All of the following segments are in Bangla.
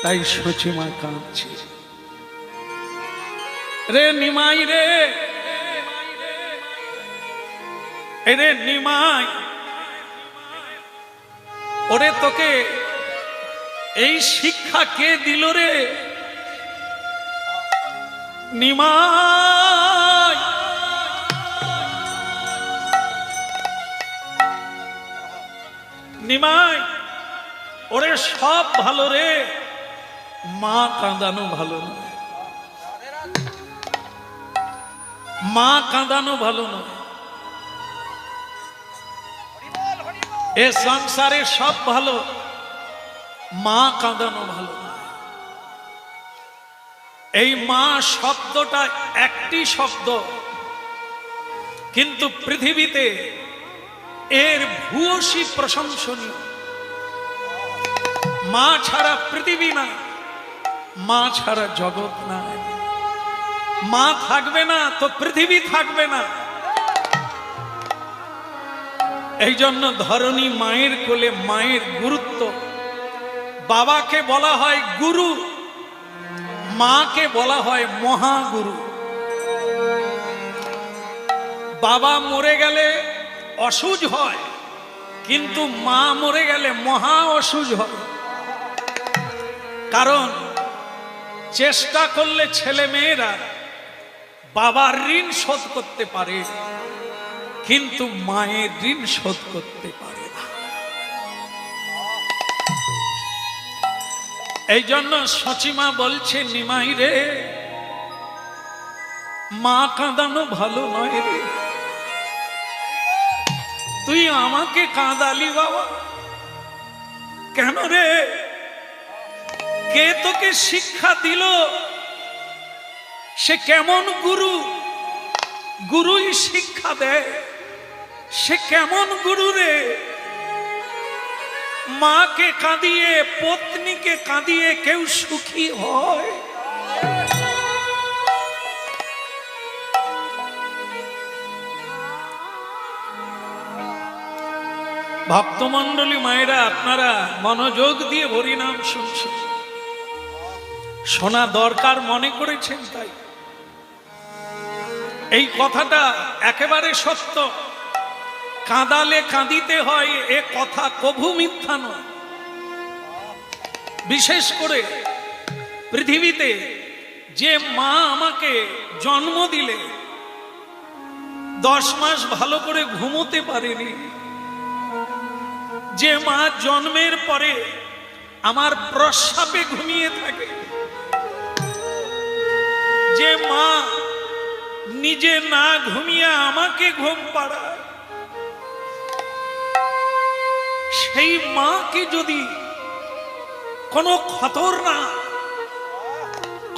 তাই সচিমা কাঁদছে। রে নিমাই রে, রে নিমাই, ওরে তোকে এই শিক্ষা কে দিল রে নিমাই? নিমাই, ওরে সব ভালো রে, মা কাঁদানো ভালো নয়, মা কাঁদানো ভালো নয়। এ সংসারে সব ভালো, মা কাঁদানো ভালো নয়। এই মা শব্দটা একটি শব্দ, কিন্তু পৃথিবীতে এর ভূয়সী প্রশংসনীয়। মা ছাড়া পৃথিবী না, মা ছাড়া জগৎ নাই। মা থাকবে না তো পৃথিবী থাকবে না। এই জন্য ধরণী মায়ের কোলে মায়ের গুরুত্ব। বাবাকে বলা হয় গুরু, মাকে বলা হয় মহাগুরু। বাবা মরে গেলে অসুজ হয়, কিন্তু মা মরে গেলে মহা অসুজ হয়। কারণ চেষ্টা করলে ছেলে মেয়েরা বাবার ঋণ শোধ করতে পারে, কিন্তু মায়ের ঋণ শোধ করতে পারে না। এই জন্য সচিমা বলছে, নিমাই রে, মা কাঁদানো ভালো নয় রে। তুই আমাকে কাঁদালি বাবা কেন রে? কে তোকে শিক্ষা দিল? সে কেমন গুরু? গুরুই শিক্ষা দেয়। সে কেমন গুরু রে? মাকে কাঁদিয়ে, পত্নীকে কাঁদিয়ে কেউ সুখী হয়? ভক্তমণ্ডলী মায়েরা, আপনারা মনোযোগ দিয়ে হরিনাম শুনছেন, শোনা দরকার মনে করেছেন। তাই এই কথাটা একেবারে সত্য। কাঁদালে কাঁদিতে হয়, এ কথা কভু মিথ্যা নয়। বিশেষ করে পৃথিবীতে যে মা আমাকে জন্ম দিলে 10 মাস ভালো করে ঘুমোতে পারেনি, যে মা জন্মের পরে আমার প্রস্রাবে ঘুমিয়ে থাকে, যে মা নিজে না ঘুমিয়ে আমাকে ঘুম পাড়ায়, সেই মাকে যদি কোনো খতরনাক,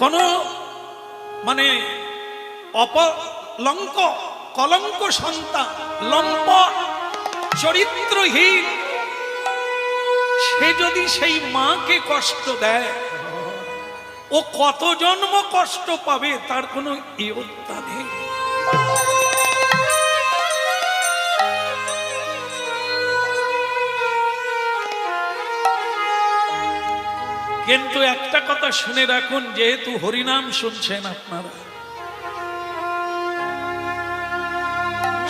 কোনো অপলঙ্ক, কলঙ্ক সন্তান, লম্পট, চরিত্রহীন, সে যদি সেই মাকে কষ্ট দেয়, ও কত জন্ম কষ্ট পাবে তার কোনো ইয়ত্তা নেই। কিন্তু একটা কথা শুনে রাখুন, যেহেতু হরিনাম শুনছেন আপনারা,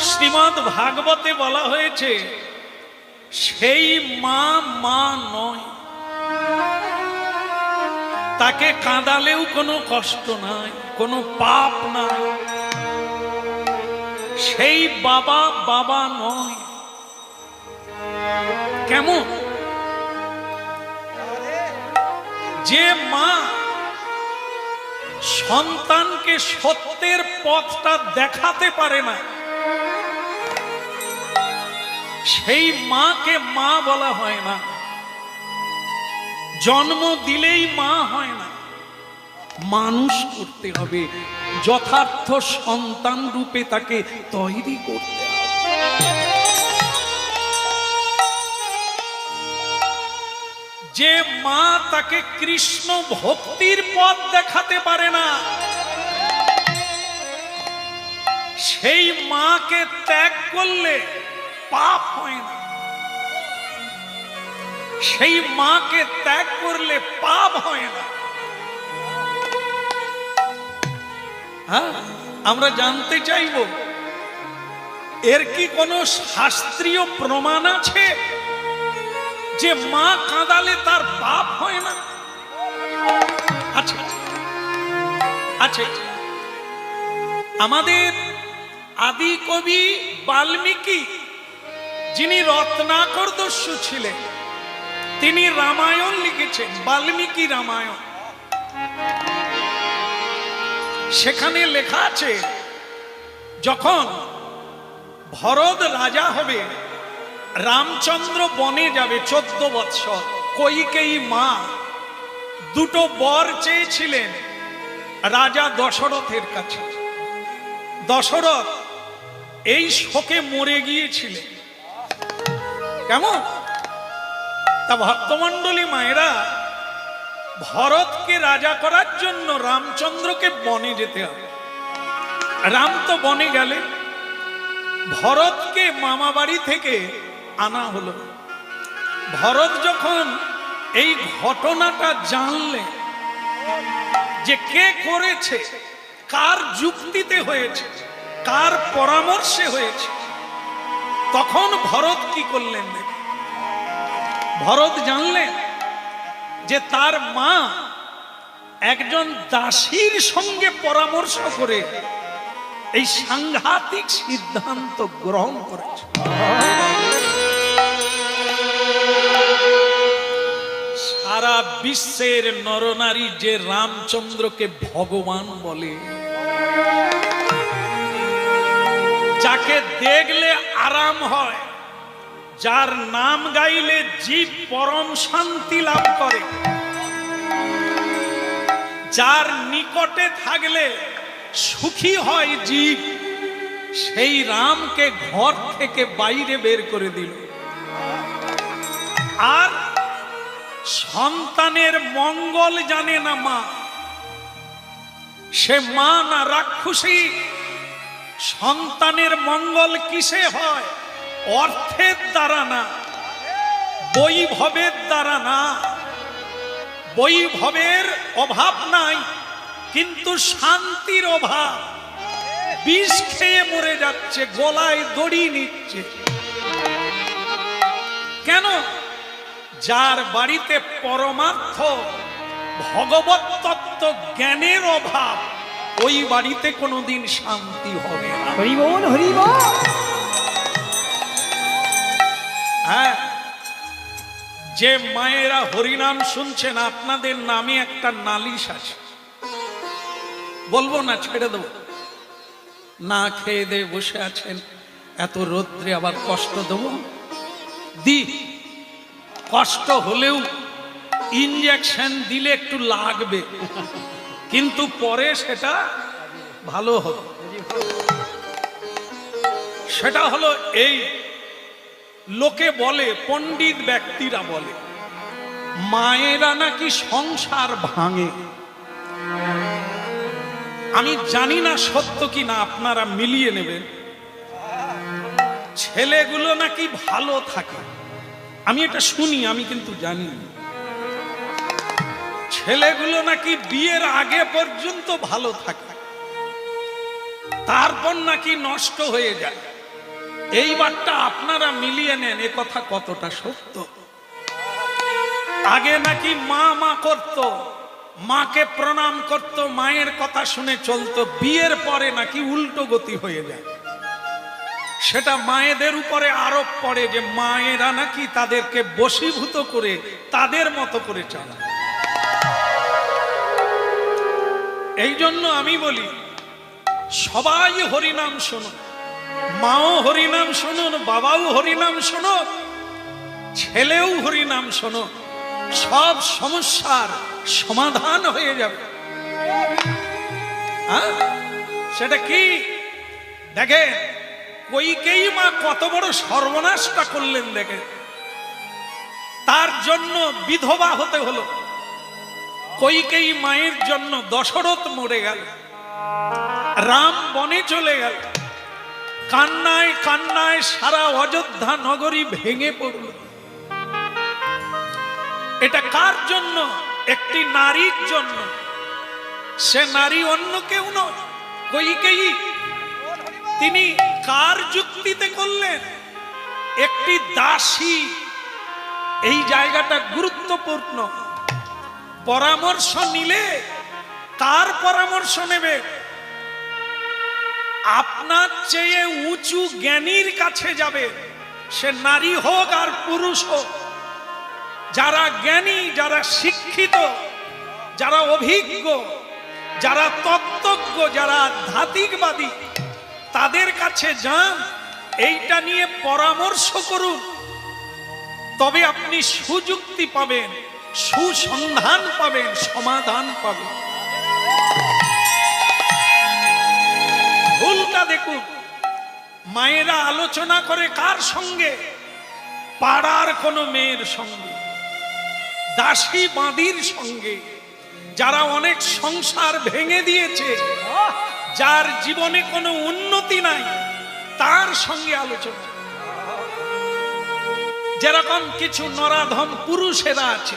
শ্রীমদ্ ভাগবতে বলা হয়েছে, সেই মা মা নয়, তাকে কাঁদালেও কোনো কষ্ট নাই, কোনো পাপ নাই। সেই বাবা বাবা নয়। কেমন? যে মা সন্তানকে সত্যের পথটা দেখাতে পারে না, সেই মাকে মা বলা হয় না। জন্ম দিলেই মা হয় না, মানুষ করতে হবে, যথার্থ সন্তান রূপে তাকে তৈরি করতে হবে। যে মা তাকে কৃষ্ণ ভক্তির পথ দেখাতে পারে না, সেই মাকে ত্যাগ করলে পাপ হয় না। সেই মাকে ত্যাগ করলে পাপ হয় না। হ্যাঁ, আমরা জানতে চাইব এর কি কোনো শাস্ত্রীয় প্রমাণ আছে যে মা কাঁদালে তার পাপ হয় না? আচ্ছা আচ্ছা, আমাদের আদি কবি বাল্মীকি, যিনি রত্নাকর দস্যু ছিলেন, তিনি রামায়ণ লিখেছেন, বাল্মীকি রামায়ণ। সেখানে লেখা আছে, যখন ভরত রাজা হবে, রামচন্দ্র বনে যাবে 14 বৎসর, কইকেয়ী মা দুটো বর চেয়েছিলেন রাজা দশরথের কাছে। দশরথ এই শোকে মরে গিয়েছিলেন। কেমন? তা ভক্তমণ্ডলী মায়েরা, ভরতকে রাজা করার জন্য রামচন্দ্রকে বনে যেতে হবে। রাম তো বনে গেলে, ভরতকে মামা বাড়ি থেকে আনা হলো। ভরত যখন এই ঘটনাটা জানলে যে কে করেছে, কার যুক্তিতে হয়েছে, কার পরামর্শে হয়েছে, তখন ভরত কি করলেন? ভরত জানলেন যে তার মা একজন দাসীর সঙ্গে পরামর্শ করে এই সাংঘাতিক সিদ্ধান্ত গ্রহণ করেছে। সারা বিশ্বের নরনারী যে রামচন্দ্রকে ভগবান বলে, যাকে দেখলে আরাম হয়, যার নাম গাইলে জীব পরম শান্তি লাভ করে, যার নিকটে থাকলে সুখী হয় জীব, সেই রামকে ঘর থেকে বাইরে বের করে দিল। আর সন্তানের মঙ্গল জানে না মা, সে মা না রাক্ষসী। সন্তানের মঙ্গল কিসে হয়? অর্থের দ্বারা না, বৈভবের দ্বারা না। বৈভবের অভাব নাই, কিন্তু শান্তির অভাব। বিষ খেয়ে মরে যাচ্ছে, গলায় দড়ি নিচ্ছে। কেন? যার বাড়িতে পরমার্থ ভগবত তত্ত্ব জ্ঞানের অভাব, ওই বাড়িতে কোনোদিন শান্তি হবে না। হরি বল, হরি বল। হ্যাঁ, যে মায়েরা হরিনাম শুনছেন, আপনাদের নামে একটা নালিশ আছে। বলবো না, ছেড়ে দেবো? না খেয়ে দিয়ে বসে আছেন, এত রৌদ্রে আবার কষ্ট দেবো? দি, কষ্ট হলেও ইনজেকশন দিলে একটু লাগবে, কিন্তু পরে সেটা ভালো হবে। সেটা হলো এই, লোকে বলে, পণ্ডিত ব্যক্তিরা বলে, মায়েরা নাকি সংসার ভাঙে। আমি জানি না সত্য কি না, আপনারা মিলিয়ে নেবেন। ছেলেগুলো নাকি ভালো থাকে, আমি এটা শুনি, আমি কিন্তু জানি না। ছেলেগুলো নাকি বিয়ের আগে পর্যন্ত ভালো থাকে, তারপর নাকি নষ্ট হয়ে যায়। এইবারটা আপনারা মিলিয়ে নেন, এ কথা কতটা সত্য। আগে নাকি মা মা করত, মাকে প্রণাম করত, মায়ের কথা শুনে চলতো। বিয়ের পরে নাকি উল্টো গতি হয়ে যায়। সেটা মায়েদের উপরে আরোপ পড়ে যে মায়েরা নাকি তাদেরকে বশীভূত করে তাদের মতো করে চালায়। এই জন্য আমি বলি, সবাই হরিনাম শুনুন, মাও হরিনাম শুনুন, বাবাও হরিনাম শুনুন, ছেলেও হরিনাম শুনুন, সব সমস্যার সমাধান হয়ে যাবে। সেটা কি? দেখে কইকেয়ী মা কত বড় সর্বনাশটা করলেন। দেখে, তার জন্য বিধবা হতে হলো। কইকেয়ী মায়ের জন্য দশরথ মরে গেল, রাম বনে চলে গেল। কান্নায় কান্নায় সারা অযোধ্যা নগরী ভেঙে পড়ল। এটা কার জন্য? একটি নারীর জন্য। সে নারী অন্য কেউ নয়, কইকেয়ী। তিনি কার যুক্তিতে করলেন? একটি দাসী। এই জায়গাটা গুরুত্বপূর্ণ। পরামর্শ নিলে কার পরামর্শ নেবে? আপনার চেয়ে উঁচু জ্ঞানীর কাছে যাবে, সে নারী হোক আর পুরুষ হোক। যারা জ্ঞানী, যারা শিক্ষিত, যারা অভিজ্ঞ, যারা তত্ত্বজ্ঞ, যারা আধ্যাত্মিকবাদী, তাদের কাছে যান, এইটা নিয়ে পরামর্শ করুন। তবে আপনি সুযুক্তি পাবেন, সুসন্ধান পাবেন, সমাধান পাবেন। ভুলটা দেখুন, মায়েরা আলোচনা করে কার সঙ্গে? পাড়ার কোনো মেয়ের সঙ্গে, দাসী বাঁদির সঙ্গে, যারা অনেক সংসার ভেঙে দিয়েছে, যার জীবনে কোনো উন্নতি নাই, তার সঙ্গে আলোচনা। যেরকম কিছু নরাধম পুরুষেরা আছে,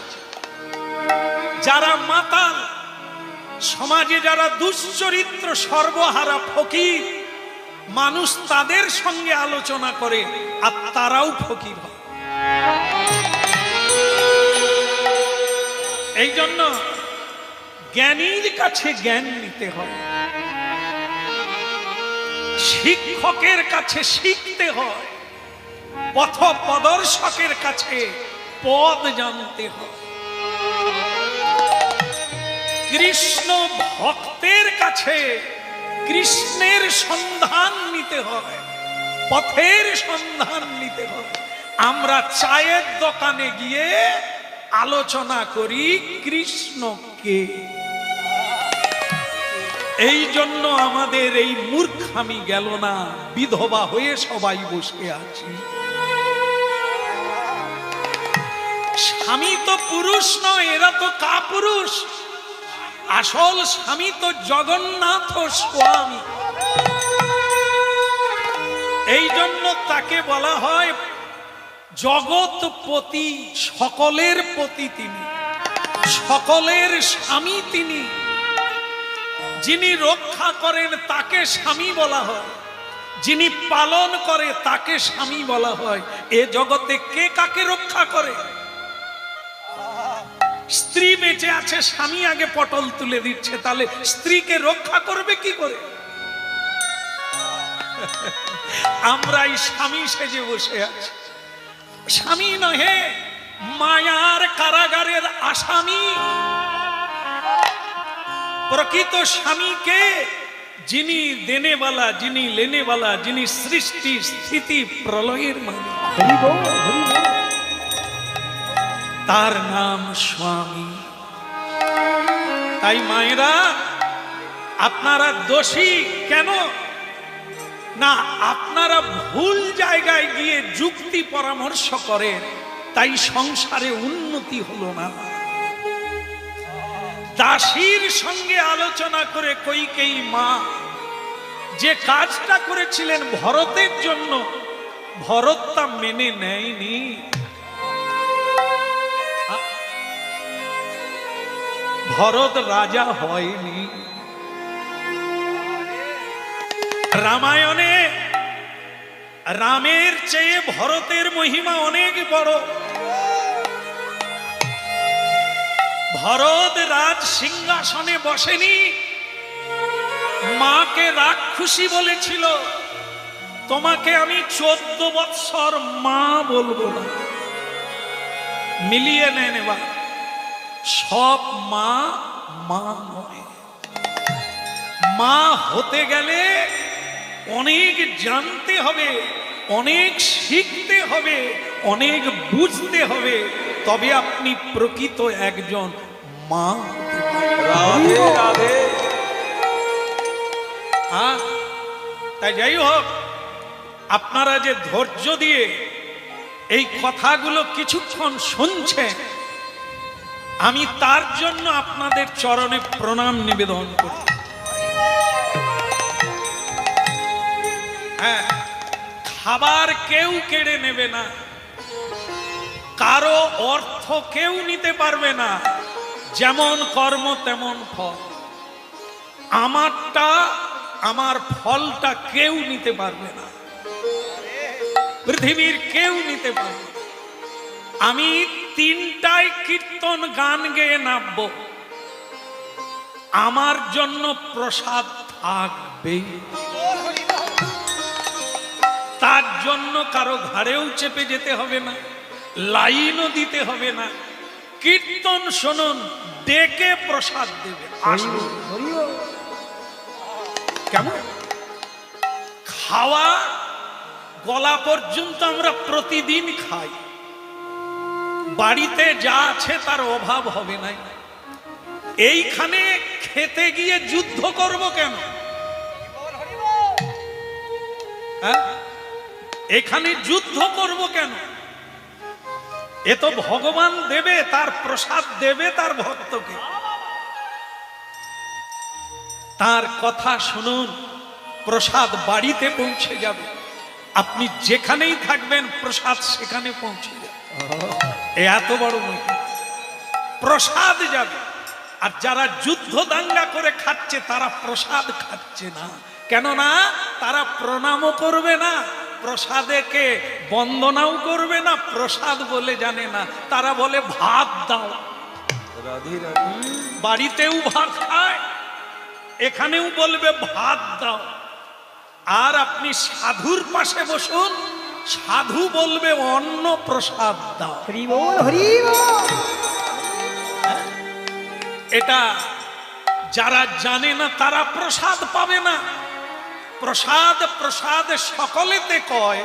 যারা মাতাল, সমাজে যারা দুশ্চরিত্র, সর্বহারা ফকির মানুষ, তাদের সঙ্গে আলোচনা করে, আর তারাও ফকির হয়। এই জন্য জ্ঞানীর কাছে জ্ঞান নিতে হয়, শিক্ষকের কাছে শিখতে হয়, পথ প্রদর্শকের কাছে পদ জানতে হয়, কৃষ্ণ ভক্তের কাছে কৃষ্ণের সন্ধান নিতে হয়, পথের সন্ধান নিতে হয়। আমরা চায়ের দোকানে গিয়ে আলোচনা করি কৃষ্ণকে। এই জন্য আমাদের এই মূর্খামি গেল না, বিধবা হয়ে সবাই বসে আছি। স্বামী তো পুরুষ নয়, এরা তো কাপুরুষ। আসল স্বামী তো জগন্নাথ স্বামী। এই জন্য তাকে বলা হয় জগৎপতি, সকলের পতি তিনি, সকলের স্বামী তিনি। যিনি রক্ষা করেন তাকে স্বামী বলা হয়, যিনি পালন করে তাকে স্বামী বলা হয়। এ জগতে কে কাকে রক্ষা করে? স্ত্রী বেঁচে আছে, স্বামী আগে পটল তুলে দিচ্ছে, তাহলে স্ত্রীকে রক্ষা করবে কি করে? আমরাই স্বামী সেজে বসে আছি। স্বামী নহে, মায়ার কারাগারের আসামি। প্রকৃত স্বামীকে, যিনি দেনেওয়ালা, যিনি লেনেওয়ালা, যিনি সৃষ্টি স্থিতি প্রলয়ের মালিক, তার নাম স্বামী। তাই মায়েরা, আপনারা দোষী কেন না? আপনারা ভুল জায়গায় গিয়ে যুক্তি পরামর্শ করেন, তাই সংসারে উন্নতি হলো না। দাসীর সঙ্গে আলোচনা করে কইকেয়ী মা যে কাজটা করেছিলেন ভরতের জন্য, ভরত তা মেনে নেয়নি। ভরত রাজা হয়নি। রামায়ণে রামের চেয়ে ভরতের মহিমা অনেক বড়। ভরত রাজ সিংহাসনে বসেনি, মাকে রাক্ষসী বলেছিল, তোমাকে আমি 14 বৎসর মা বলবো না। মিলিয়ে নেন এবার, সব মা মা নয়। মা হতে গেলে অনেক জানতে হবে, অনেক শিখতে হবে, অনেক বুঝতে হবে, তবে আপনি প্রকৃত একজন মা হতে পারবেন। রাধে রাধে। তাই যাই হোক, আপনারা যে ধৈর্য দিয়ে এই কথাগুলো কিছুক্ষণ শুনছেন, আমি তার জন্য আপনাদের চরণে প্রণাম নিবেদন করি। হ্যাঁ, খাবার কেউ কেড়ে নেবে না, কারো অর্থ কেউ নিতে পারবে না, যেমন কর্ম তেমন ফল। আমারটা, আমার ফলটা কেউ নিতে পারবে না, পৃথিবীর কেউ নিতে পারবে না। আমি 3টায় কীর্তন গান গেয়ে নামবো, আমার জন্য প্রসাদ থাকবে। তার জন্য কারো ঘাড়েও চেপে যেতে হবে না, লাইনও দিতে হবে না। কীর্তন শুনুন, ডেকে প্রসাদ দেবে, আসুন। কেমন খাওয়া? গলা পর্যন্ত আমরা প্রতিদিন খাই, বাড়িতে যা আছে তার অভাব হবে না। এইখানে খেতে গিয়ে যুদ্ধ করব কেন? এখানে যুদ্ধ করব কেন? এ তো ভগবান দেবে, তার প্রসাদ দেবে তার ভক্তকে। তার কথা শুনুন, প্রসাদ বাড়িতে পৌঁছে যাবে। আপনি যেখানেই থাকবেন প্রসাদ সেখানে পৌঁছে যাবে। এত বড় মহিমা, প্রসাদ যাবে। আর যারা যুদ্ধ দাঙ্গা করে খাচ্ছে তারা প্রসাদ খাচ্ছে না, কেননা তারা প্রণামও করবে না, প্রসাদেকে বন্দনাও করবে না, প্রসাদ বলে জানে না। তারা বলে ভাত দাও। বাড়িতেও ভাত খায়, এখানেও বলবে ভাত দাও। আর আপনি সাধুর পাশে বসুন, সাধু বলবে অন্ন প্রসাদ দাও। এটা যারা জানে না তারা প্রসাদ পাবে না। প্রসাদ প্রসাদ সকলেতে কয়,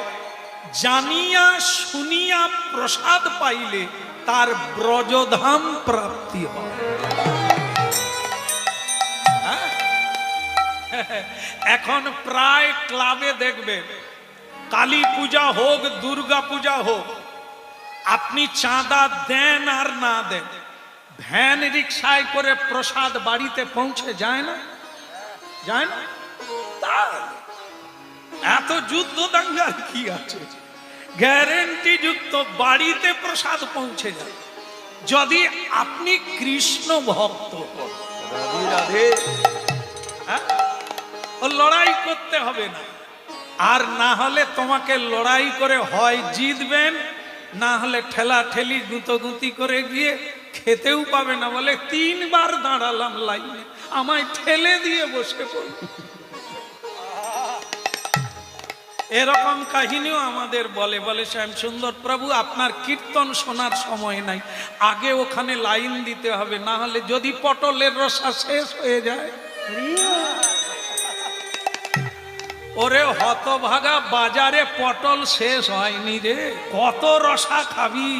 জানিয়া শুনিয়া প্রসাদ পাইলে তার ব্রজধাম প্রাপ্তি হয়। এখন প্রায় ক্লাবে দেখবেন, কালী পূজা হোক দুর্গা পূজা হোক, আপনি চাঁদা দেন আর না দেন, ভ্যান রিক্সায় করে প্রসাদ বাড়িতে পৌঁছে যায় না? যায় না? এত যুদ্ধ দাঙ্গার কি আছে? গ্যারেন্টি যুক্ত বাড়িতে প্রসাদ পৌঁছে যায়, যদি আপনি কৃষ্ণ ভক্ত হন। ও লড়াই করতে হবে না। আর না হলে তোমাকে লড়াই করে হয় জিতবেন, না হলে ঠেলা ঠেলি গুঁতোগুঁতি করে গিয়ে খেতেও পাবে না। বলে 3 বার দাঁড়ালাম লাইনে, আমায় ঠেলে দিয়ে বসে পড়ল। এরকম কাহিনীও আমাদের বলে। বলে শ্যাম সুন্দর প্রভু, আপনার কীর্তন শোনার সময় নাই, আগে ওখানে লাইন দিতে হবে, না হলে যদি পটলের রসা শেষ হয়ে যায়। ওরে হতভাগা, বাজারে পটল শেষ হয়নি রে, কত রসা খাবি?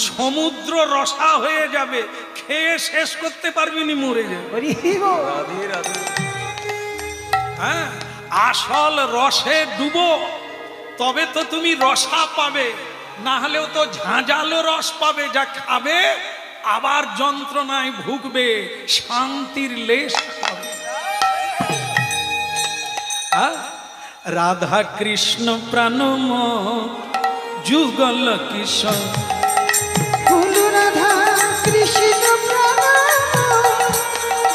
সমুদ্র রসা হয়ে যাবে, খেয়ে শেষ করতে পারবি নি, মরে যাবে। হ্যাঁ, আসল রসে ডুবো, তবে তো তুমি রসা পাবে, না হলেও তো ঝাঁঝালো রস পাবে, যা খাবে আবার যন্ত্রণায় ভুগবে, শান্তির লেশ পাবে। রাধা কৃষ্ণ প্রাণম যুগল কিশোর, রাধা কৃষ্ণ প্রাণম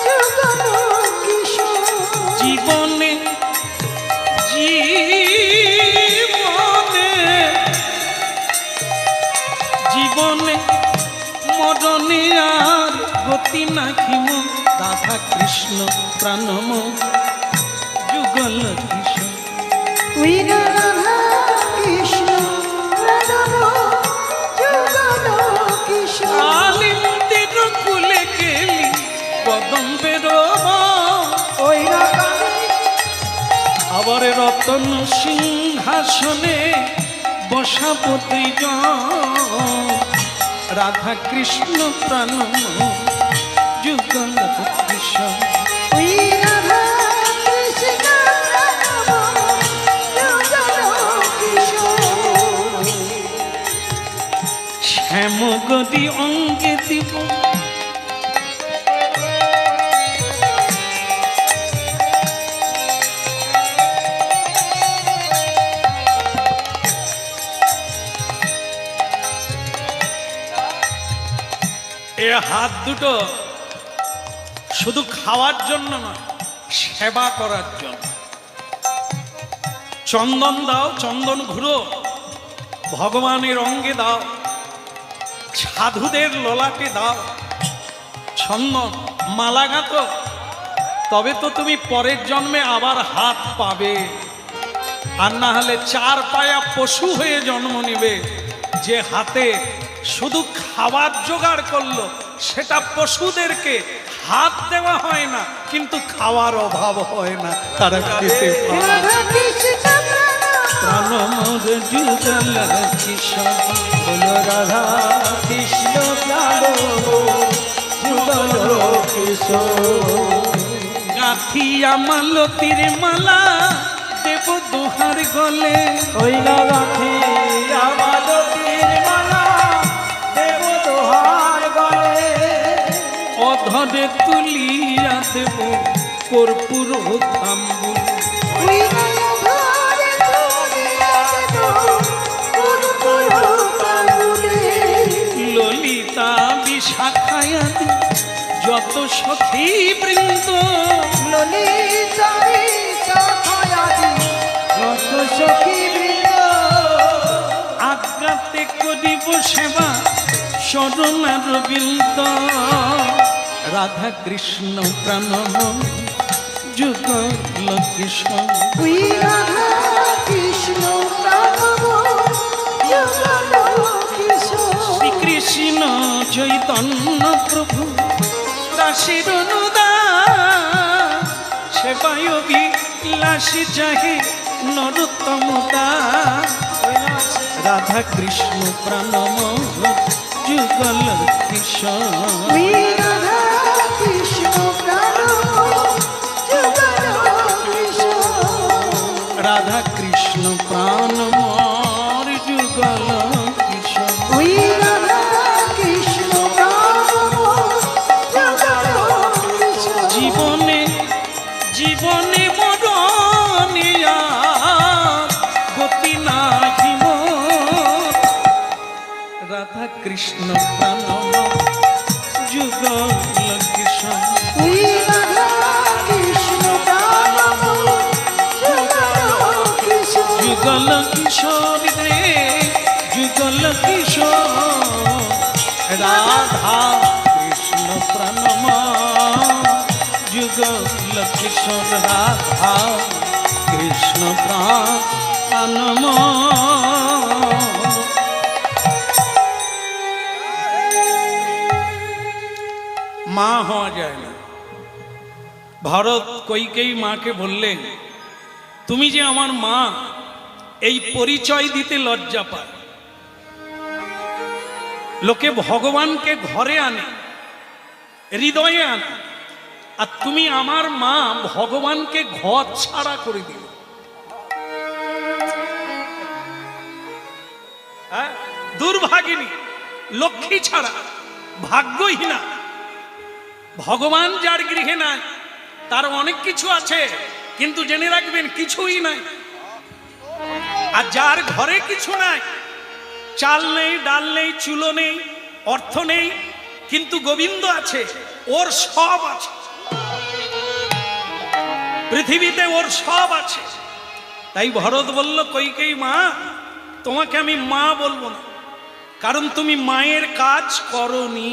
যুগল কিশোর। জীবনে জীবনে জীবনে মরণে আর গতি নাহিম, রাধা কৃষ্ণ প্রাণম যুগল কিশোর। রাধা কৃষ্ণ প্রাণম যুগল কিশোর। আলিন্দির কুলে গেলি কদম্বের, ওই আবার রতন সিংহাসনে বসাপতি রাধা কৃষ্ণ প্রাণম যুগল কিশোর। রাধা কৃষ্ণ প্রাণম যুগল কিশোর। শ্যাম গদি অঙ্গে দিব, হাত দুটো শুধু খাওয়ার জন্য নয়, সেবা করার জন্য। চন্দন দাও, চন্দন ঘুরো, ভগবানের অঙ্গে দাও, সাধুদের ললাটে দাও চন্দন, মালা গাঁথো, তবে তো তুমি পরের জন্মে আবার হাত পাবে। আর না হলে চার পায়া পশু হয়ে জন্ম নেবে, যে হাতে শুধু খাবার জোগাড় করলো, সেটা পশুদেরকে হাত দেওয়া হয় না, কিন্তু খাওয়ার অভাব হয় না, তারা খেতে পায়। রাধা কৃষ্ণ প্রাণমোদ যুগল কিশোর, বলো রাধা কৃষ্ণ প্রাণ যুগল কিশোর। গাথিয়া মালতীর মালা দেব দোহার গলে, ওই রাধি আমাদের মালা দেব দোহার গলে। অধরে তুলিয়া দেব কর্পূর তাম্বুল, ওই রাধারে তুলিয়া দেব কর্পূর তাম্বুলে। ললিতা বিশাখায়া যত সখী বৃন্দ, ললিতা বিশাখায়াদি যত সখী বৃন্দ। আজ্ঞাতে করিব সেবা শরণার বৃন্দ। রাধা কৃষ্ণ প্রাণম যুগল কিশোর, ওই রাধা কৃষ্ণ প্রাণব যুগল কিশোর। শ্রীকৃষ্ণ চৈতন্য প্রভু দাসীর অনুদান, সেবায় বিলাসী চাহে নরোত্তম দাস। রাধা কৃষ্ণ প্রাণম যুগল কিশোর, ওই রাধা কৃষ্ণ প্রাণব যুগল কিশোর। রাধা কৃষ্ণ প্রাণমর যুগল কিশোর। ওই রাধা কৃষ্ণ প্রাণব যুগল কিশোর। জীবনে জীবনে মরণিয়া গতি নাহি মোর, রাধা কৃষ্ণ প্রাণম যুগল কিশোর। ওই রাধা কৃষ্ণ প্রাণব যুগল কিশোর। যুগল কিশোর রে যুগল কিশোর, রাধা কৃষ্ণ প্রাণম যুগল কিশোর। রাধা কৃষ্ণ প্রাণম। মা হওয়া যায় না। ভরত কইকেই মাকে বললেন, তুমি যে আমার মা, এই পরিচয় দিতে লজ্জা পায়। লোকে ভগবানকে ঘরে আনে, হৃদয়ে আনে, আর তুমি আমার মা, ভগবানকে ঘর ছাড়া করে দিলে। হ্যাঁ, দুর্ভাগিনী, লক্ষ্মী ছাড়া, ভাগ্যহীনা। ভগবান যার গৃহে নাই, তার অনেক কিছু আছে, কিন্তু জেনে রাখবেন কিছুই নাই। আর যার ঘরে কিছু নাই, চাল নেই, ডাল নেই, চুলো নেই, অর্থ নেই, কিন্তু গোবিন্দ আছে, ওর সব আছে। পৃথিবীতে ওর সব আছে। তাই ভরত বলল, কইকেই মা, তোমাকে আমি মা বলবো না, কারণ তুমি মায়ের কাজ করনি।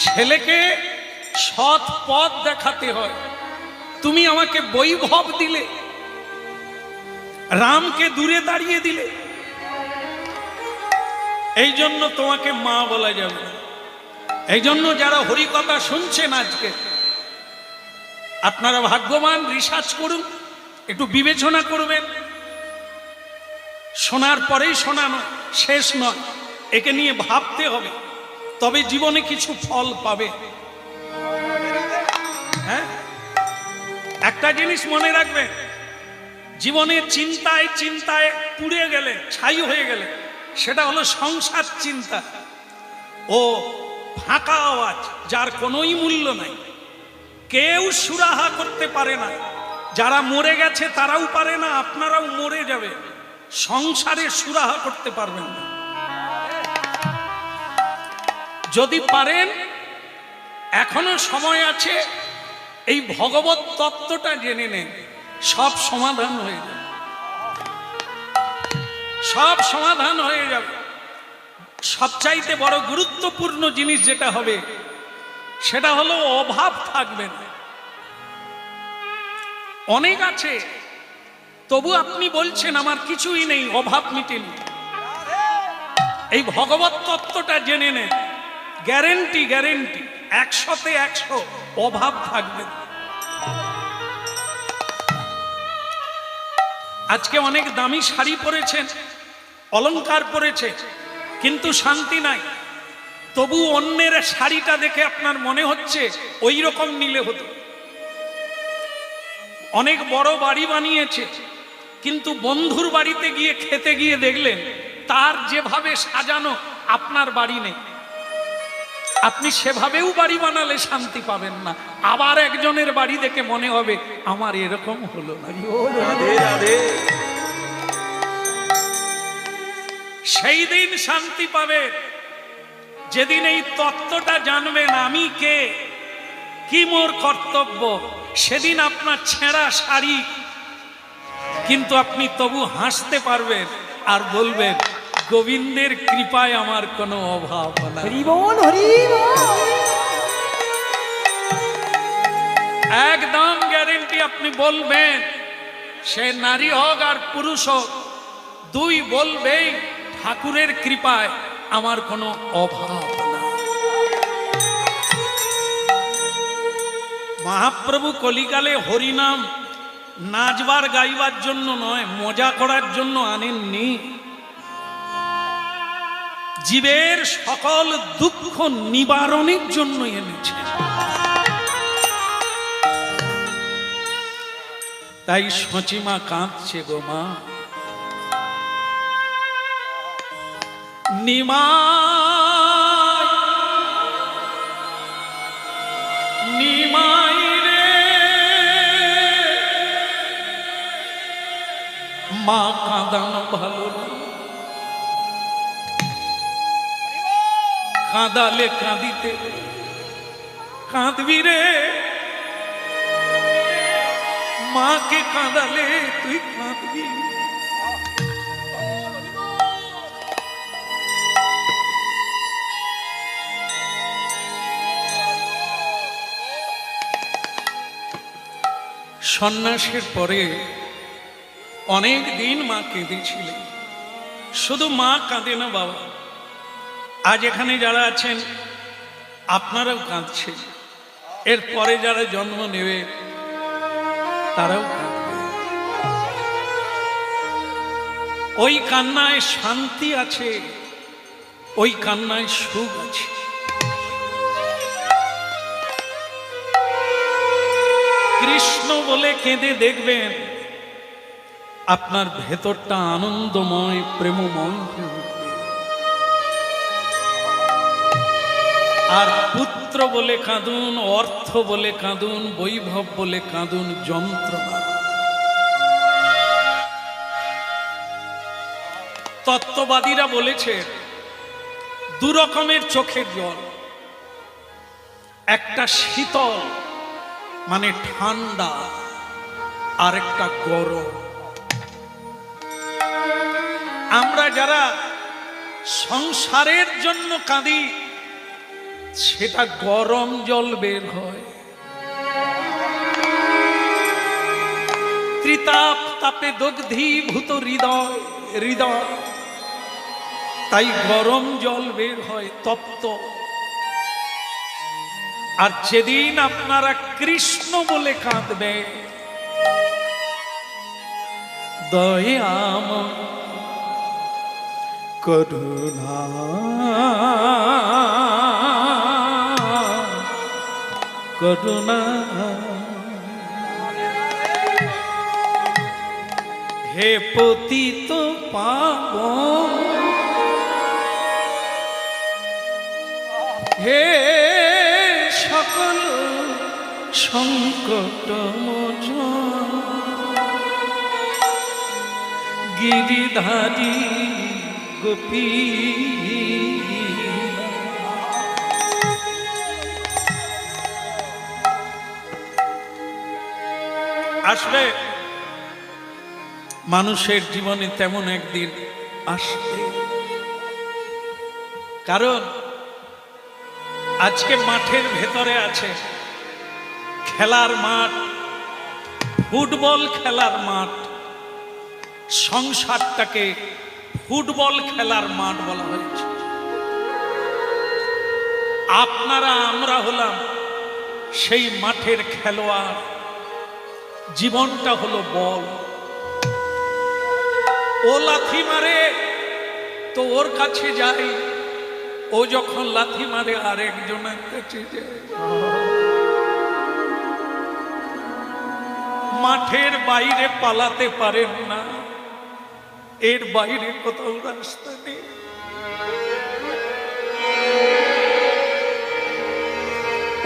ছেলেকে সৎ পথ দেখাতে হয়। তুমি আমাকে বৈভব দিলে, রামকে দূরে দাঁড়িয়ে দিলে, এই জন্য তোমাকে মা বলা যাবে না। এই জন্য যারা হরিকথা শুনছেন আজকে, আপনারা ভাগ্যবান, রিসার্চ করুন, একটু বিবেচনা করবেন। শোনার পরেই শোনানো শেষ নয়, একে নিয়ে ভাবতে হবে, তবে জীবনে কিছু ফল পাবে। হ্যাঁ, একটা জিনিস মনে রাখবে, জীবনের চিন্তায় চিন্তায় পুড়ে গেলে, ছাই হয়ে গেলে, সেটা হলো সংসার চিন্তা। ও ফাঁকা আওয়াজ, যার কোনোই মূল্য নাই। কেউ সুরাহা করতে পারে না। যারা মরে গেছে তারাও পারে না, আপনারাও মরে যাবে। সংসারে সুরাহা করতে পারবেন না। যদি পারেন এখনো সময় আছে, এই ভগবত তত্ত্বটা জেনে নেন, সব সমাধান হয়ে যাবে, সব সমাধান হয়ে যাবে। সবচাইতে বড় গুরুত্বপূর্ণ জিনিস যেটা হবে সেটা হলো অভাব থাকবে না। অনেক আছে, তবু আপনি বলছেন আমার কিছুই নেই, অভাব মিটেনি। এই ভগবত তত্ত্বটা জেনে নেন, গ্যারেন্টি গ্যারেন্টি 100-তে 100 অভাব থাকবে। আজকে অনেক দামি শাড়ি পরেছেন, অলংকার পরেছে, কিন্তু শান্তি নাই। তবু অন্যের শাড়িটা দেখে আপনার মনে হচ্ছে ওই রকম নিলে হতো। অনেক বড় বাড়ি বানিয়েছে, কিন্তু বন্ধুর বাড়িতে গিয়ে খেতে গিয়ে দেখলেন তার যেভাবে সাজানো আপনার বাড়ি নেই। আপনি সেভাবেও বাড়ি বানালে শান্তি পাবেন না, আবার একজনের বাড়ি দেখে মনে হবে আমার এরকম হলো না। রাধে রাধে। সেই দিন শান্তি পাবে যেদিন এই তত্ত্বটা জানবেন, আমি কে, কি মোর কর্তব্য। সেদিন আপনার ছেঁড়া শাড়ি, কিন্তু আপনি তবু হাসতে পারবেন আর বলবেন গোবিন্দের কৃপায় আমার কোনো অভাব নাই। হরি বল, হরি বল। একদম গ্যারেন্টি আপনি বলবেন, সে নারী হোক আর পুরুষ হোক, দুই বলবেই ঠাকুরের কৃপায় আমার কোনো অভাব না। মহাপ্রভু কলিকালে হরিনাম নাচবার গাইবার জন্য নয়, মজা করার জন্য আনেননি। জীবের সকল দুঃখ নিবারণের জন্য এনেছে। তাই সচিমা কাঁদছে গো মা, নিমাই রে মা, কাঁদানো ভালো না, কাঁদালে কাঁদিতে কাঁদবি রে, মাকে কাঁদালে তুই কাঁদবি। সন্ন্যাসের পরে অনেক দিন মা কেঁদেছিলেন। শুধু মা কাঁদে না বাবা, আজ এখানে যারা আছেন আপনারাও কাঁদছেন, এর পরে যারা জন্ম নেবে তারাও কাঁদবে। ওই কান্নায় শান্তি আছে, ওই কান্নায় সুখ আছে। কৃষ্ণ বলে কেঁদে দেখবেন আপনার ভেতরটা আনন্দময়, প্রেমময় হয়ে উঠবে। আর পুত্র বলে কাঁদুন, অর্থ বলে কাঁদুন, বৈভব বলে কাঁদুন, যন্ত্রণা। তত্ত্ববাদীরা বলেছে দু রকমের চোখের জল, একটা শীতল মানে ঠান্ডা, আর একটা গরম। আমরা যারা সংসারের জন্য কাঁদি সেটা গরম জল বের হয়। ত্রিতাপ তাপে দগ্ধীভূত হৃদয় হৃদয়, তাই গরম জল বের হয়, তপ্ত। আর যেদিন আপনারা কৃষ্ণ বলে কাঁদবে, দয়াম করুণা করুণা, হে পতিত পাবন, হে সকল সংকট মোচন, গিরিধারী গোপী আসবে, মানুষের জীবনে তেমন একদিন আসবে। কারণ আজকে মাঠের ভেতরে আছে, খেলার মাঠ, ফুটবল খেলার মাঠ। সংসারটাকে ফুটবল খেলার মাঠ বলা হয়েছে। আপনারা আমরা হলাম সেই মাঠের খেলোয়াড়। জীবনটা হলো বল। ও লাথি মারে তো ওর কাছে যাই, ও যখন লাথি মারে আরেকজনের কাছে যায়। মাঠের বাইরে পালাতে পারেন না, এর বাইরে কোথাও রাস্তা নেই।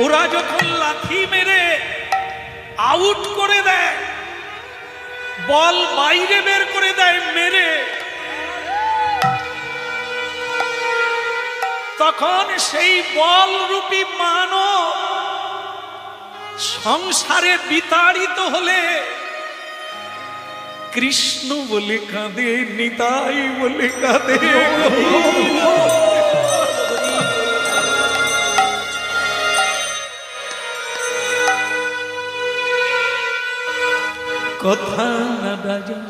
ওরা যখন লাথি মেরে আউট করে দেয়, বল বাইরে বের করে দেয় মেরে, তখন সেই বল রূপী মানব সংসারে বিতাড়িত হলে কৃষ্ণ বলে কাঁদে, নিতাই বলে কাঁদে। কথা না রাজা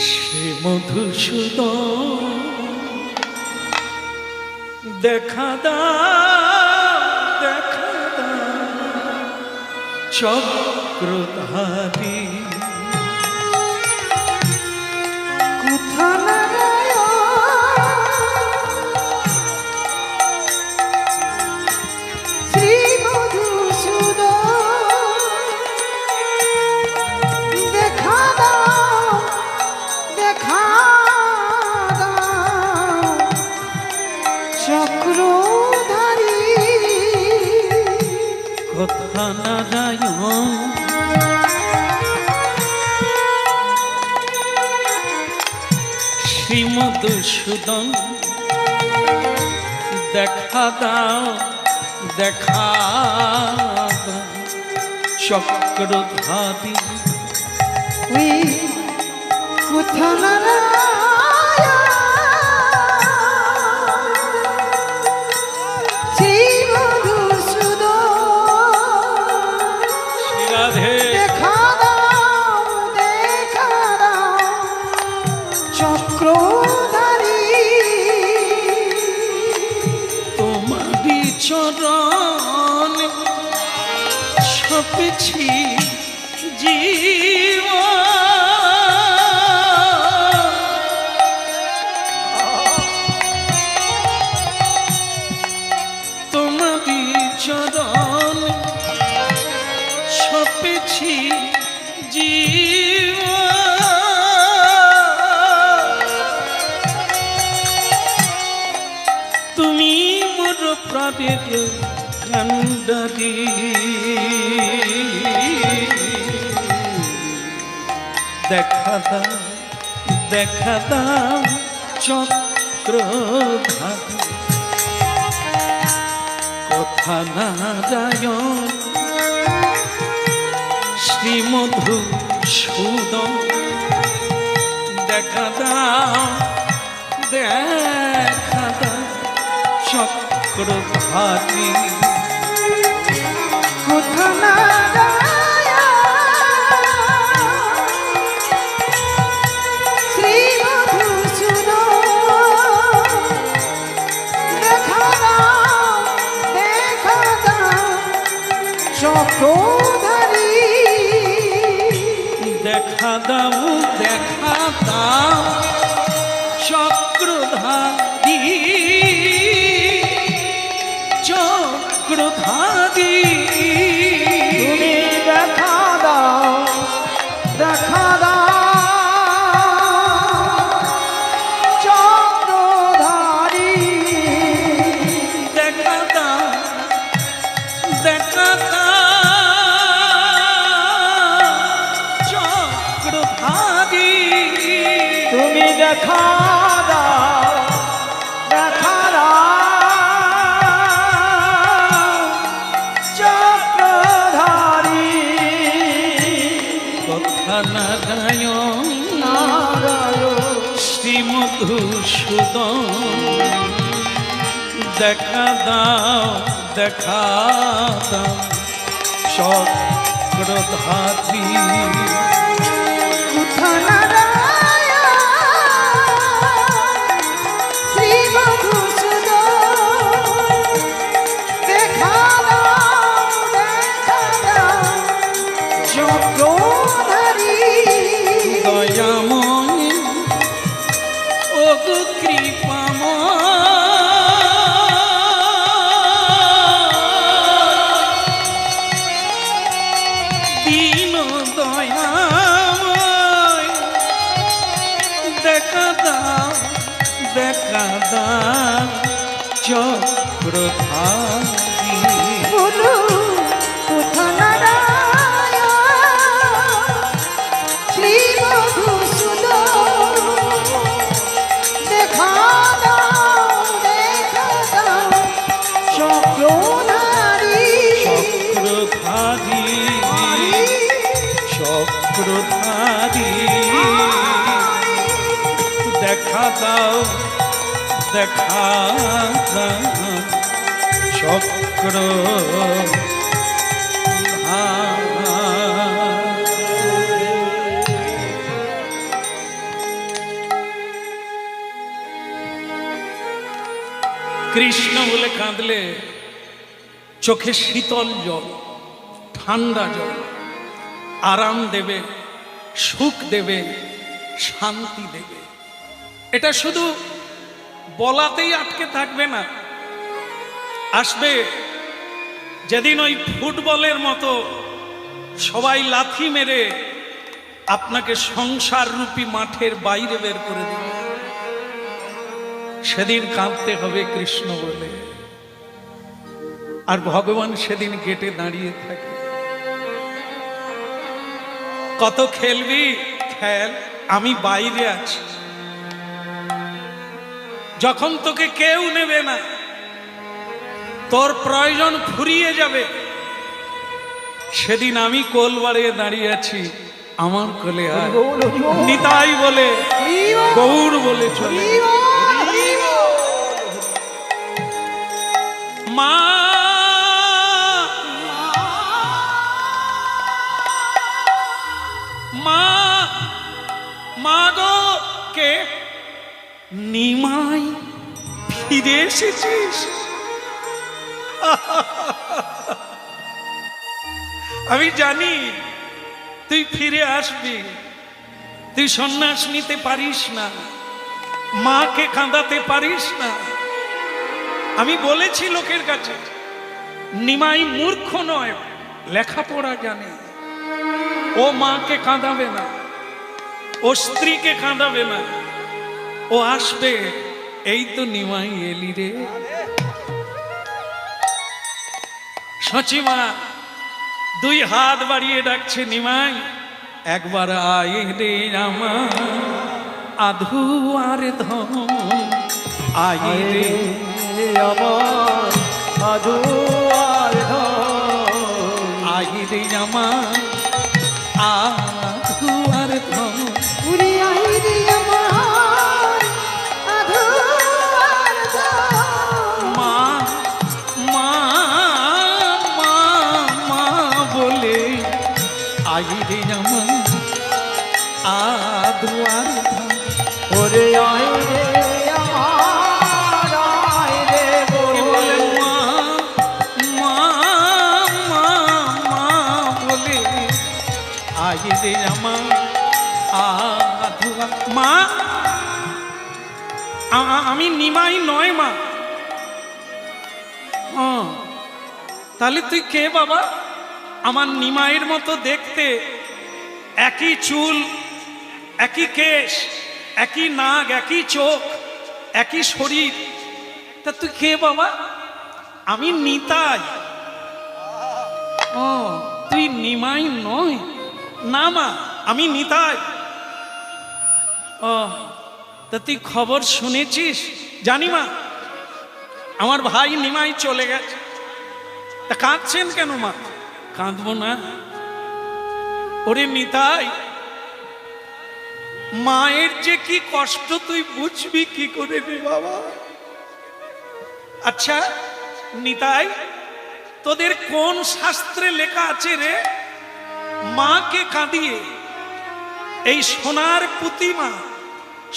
সে মধুসূদন, দেখা দাও দেখা দাও চক্রধারী। কোথা শ্রী মধুসূদন, দেখা দাও দেখা দাও চক্রধারী। কথা নারায়ণ শ্রী মধুসূদন, দেখা দাও দেখা দাও চক্রধারী। ওই কোথা শ্রী মধুসূদন, রাধে দেখা দাও চক্রধারী। তোমারি চরণ ছপেছি জীবন, তোমারি চরণ ছপেছি জীবন। তুমি মোর প্রাণের কান্ডারি, দেখা দাও দেখা দাও চক্রধারী। কথা নারায়ণ শ্রী মধুসূদন, দেখা দাও দেখা দাও চক্রধারী। কোথা শ্রী মধুসূদন, দেখা দাও চক্রধারী। দেখা দাও দেখা দাও চক্রধারী চক্রধারী। তুমি দেখা দাও চক্রধারী। দেখা দাও দেখা দাও চক্রধারী। তুমি দেখা দাও চক্রধারী। দেখা দাও দেখা দাও চক্রধারী শ্রী মধুসূদন দেখা দাও চক্রধারী দয়াময় ও কৃপাময় দীন দয়াময় দেখা দাও চক্রধারী বলো কোথা নারায়ণ শ্রী মধুসূদন দেখা দাও চক্রধারী চক্রধারী দেখা দাও চক্র কৃষ্ণ বলে কাঁদলে চোখে শীতল জল ঠান্ডা জল আরাম দেবে সুখ দেবে শান্তি দেবে এটা শুধু বলাতেই আটকে থাকবে না আসবে যেদিন ওই ফুটবলের মতো সবাই লাথি মেরে আপনাকে সংসার রূপী মাঠের বাইরে বের করে দেবে সেদিন কাঁদতে হবে কৃষ্ণ বলে আর ভগবান সেদিন গেটে দাঁড়িয়ে থাকে কত খেলবি খেল আমি বাইরে আছি যখন তোকে কেউ নেবে না তোর প্রয়োজন ফুরিয়ে যাবে সেদিন আমি কোল বাড়িয়ে দাঁড়িয়ে আছি আমার কোলে আয় নিতাই বলে গৌর বলে চলে মা মা মা গো কে নিমাই ফিরে এসেছিস আমি জানি তুই ফিরে আসবি তুই সন্ন্যাস নিতে পারিস না মাকে কাঁদাতে পারিস না আমি বলেছি লোকের কাছে নিমাই মূর্খ নয় লেখাপড়া জানে ও মাকে কাঁদাবে না ও স্ত্রীকে কাঁদাবে না ও আসবে এই তো নিমাই এলি রে সচিমা দুই হাত বাড়িয়ে ডাকছে নিমাই একবার আয় রে আমার আধু আর ধন আয় রে আমার আধু আর আয় রে আমার আধু আর ধন পুরি আই রে আমার আধু আর মা মা মা মা বলে আয় রে আমার আধু আর ধন ওরে আই রে আমার আই রে বলে মা মা মা মা বলে আয় রে আমার আধুয়া মা আমি নিমাই নয় মা তাহলে তুই কে বাবা আমার নিমাইয়ের মতো দেখতে একই চুল একই কেশ একই নাক একই চোখ একই শরীর তা তুই কে বাবা আমি নিতাই তুই নিমাই নয় না মা আমি নিতাই তা তুই খবর শুনেছিস জানি মা আমার ভাই নিমাই চলে গেছে তা কাঁদছেন কেন মা কাঁদবো না ওরে নিতাই মায়ের যে কি কষ্ট তুই বুঝবি কি করে রে বাবা। আচ্ছা নিতাই, তোদের কোন শাস্ত্রে লেখা আছে রে মাকে কাঁদিয়ে এই সোনার প্রতিমা,